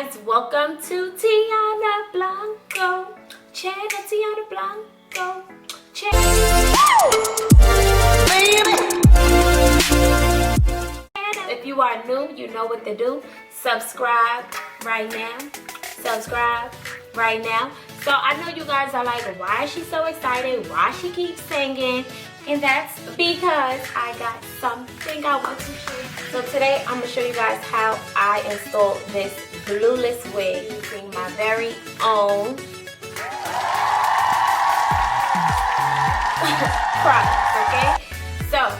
guys, welcome to Tianna Blancoo channel. Tianna Blancoo channel. If you are new, you know what to do. Subscribe right now. Subscribe right now. So I know you guys are like, why is she so excited? Why she keeps singing? And that's because I got something I want to share. So today I'm going to show you guys how I installed this glueless wig using my very own product, okay? So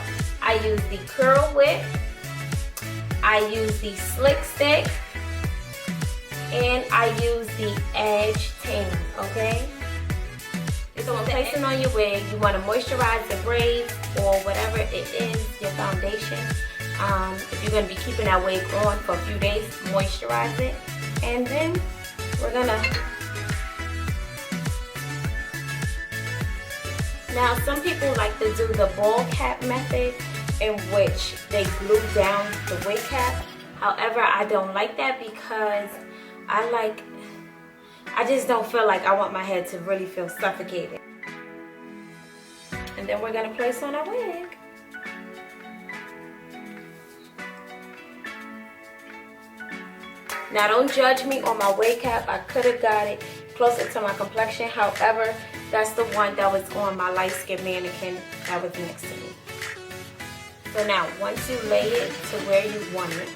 I use the curl whip, I use the slick stick, and I use the edge tamer, okay? So when placing on your wig, you want to moisturize the braids or whatever it is, your foundation. If you're going to be keeping that wig on for a few days, moisturize it. And then we're going to... Now, some people like to do the ball cap method in which they glue down the wig cap. However, I don't like that because I just don't feel like I want my head to really feel suffocated. And then we're going to place on our wig. Now don't judge me on my wig cap. I could have got it closer to my complexion. However, that's the one that was on my light skin mannequin that was next to me. So now once you lay it to where you want it,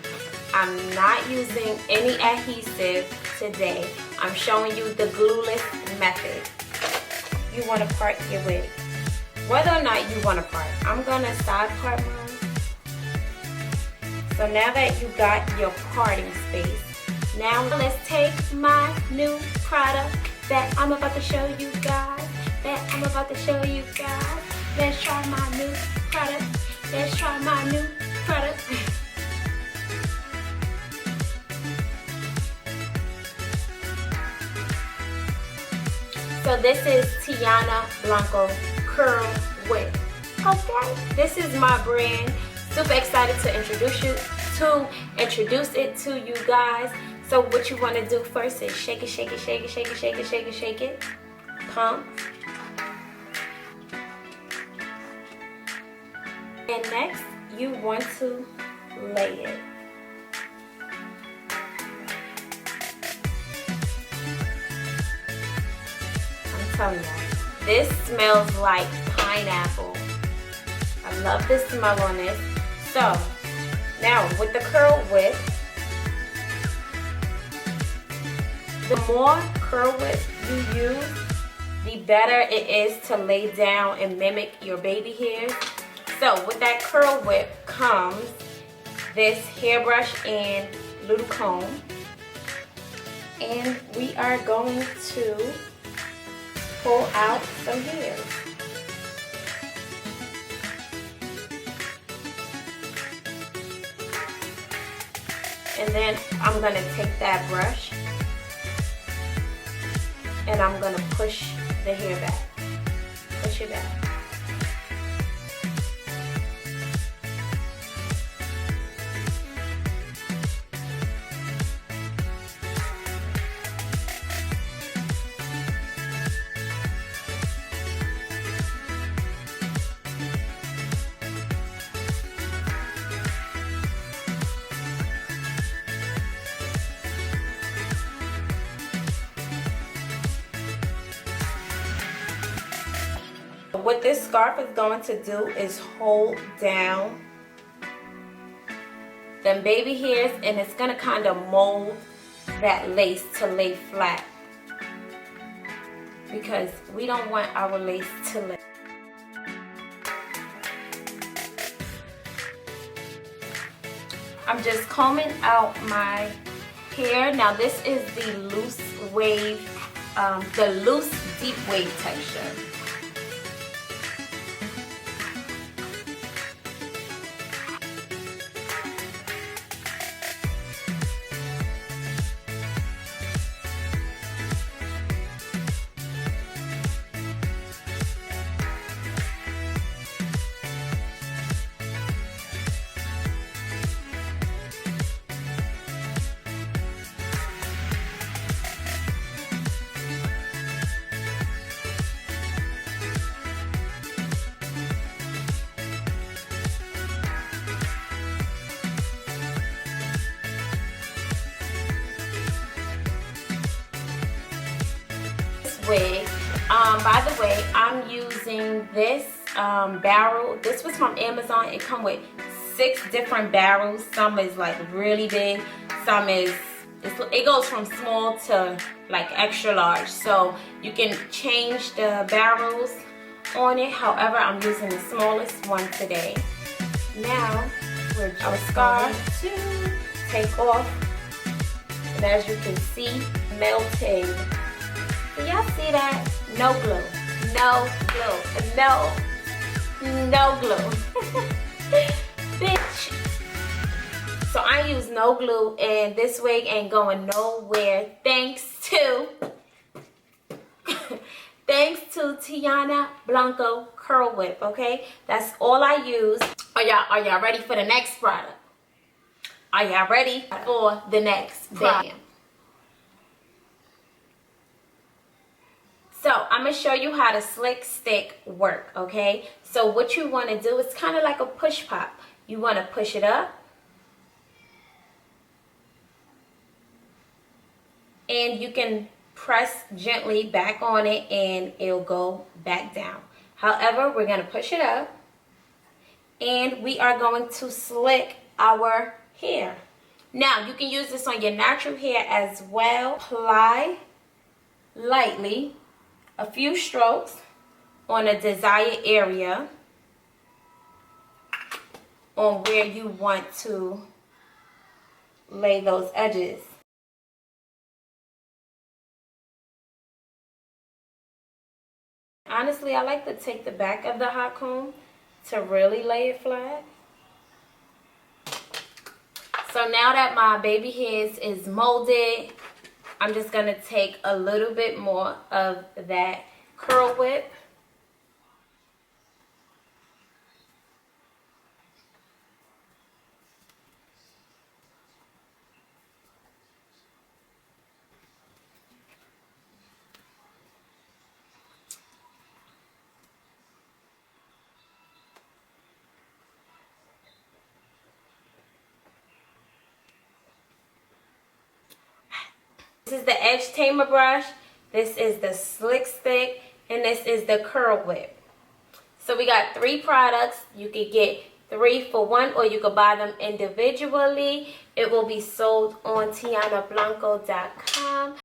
I'm not using any adhesive today. I'm showing you the glueless method. You want to part your wig. Whether or not you want to part, I'm going to side part mine. So now that you got your parting space, now let's take my new product that I'm about to show you guys. Let's try my new product. Let's try my new product. So this is Tianna Blancoo Curl Whip. Okay, this is my brand. Super excited to introduce it to you guys. So what you want to do first is shake it, shake it, shake it, shake it, shake it, shake it, shake it. Pump. And next, you want to lay it. Tell you, this smells like pineapple. I love the smell on this. So now with the curl whip, the more curl whip you use, the better it is to lay down and mimic your baby hairs. So with that curl whip comes this hairbrush and little comb, and we are going to pull out some hairs. And then I'm going to take that brush and I'm going to push the hair back. Push it back. What this scarf is going to do is hold down them baby hairs, and it's going to kind of mold that lace to lay flat, because we don't want our lace to lay. I'm just combing out my hair. Now this is the loose wave, the loose deep wave texture. wig. By the way, I'm using this barrel. This was from Amazon. It comes with 6 different barrels. Some is like really big. Some is, it goes from small to like extra large. So you can change the barrels on it. However, I'm using the smallest one today. Now, we're just going to take off. And as you can see, melting. Do y'all see that? No glue. No glue. No glue. Bitch. So I use no glue, and this wig ain't going nowhere thanks to Tianna Blancoo Curl Whip, okay? That's all I use. Are y'all ready for the next product? Are y'all ready for the next product? So I'm going to show you how the slick stick work, okay? So what you want to do is kind of like a push pop. You want to push it up. And you can press gently back on it and it'll go back down. However, we're going to push it up. And we are going to slick our hair. Now, you can use this on your natural hair as well. Apply lightly a few strokes on a desired area on where you want to lay those edges. Honestly, I like to take the back of the hot comb to really lay it flat. So now that my baby hairs is molded, I'm just going to take a little bit more of that curl whip. This is the edge tamer brush, this is the slick stick, and this is the curl whip. So we got 3 products. You could get 3 for 1, or you could buy them individually. It will be sold on tiannablanco.com.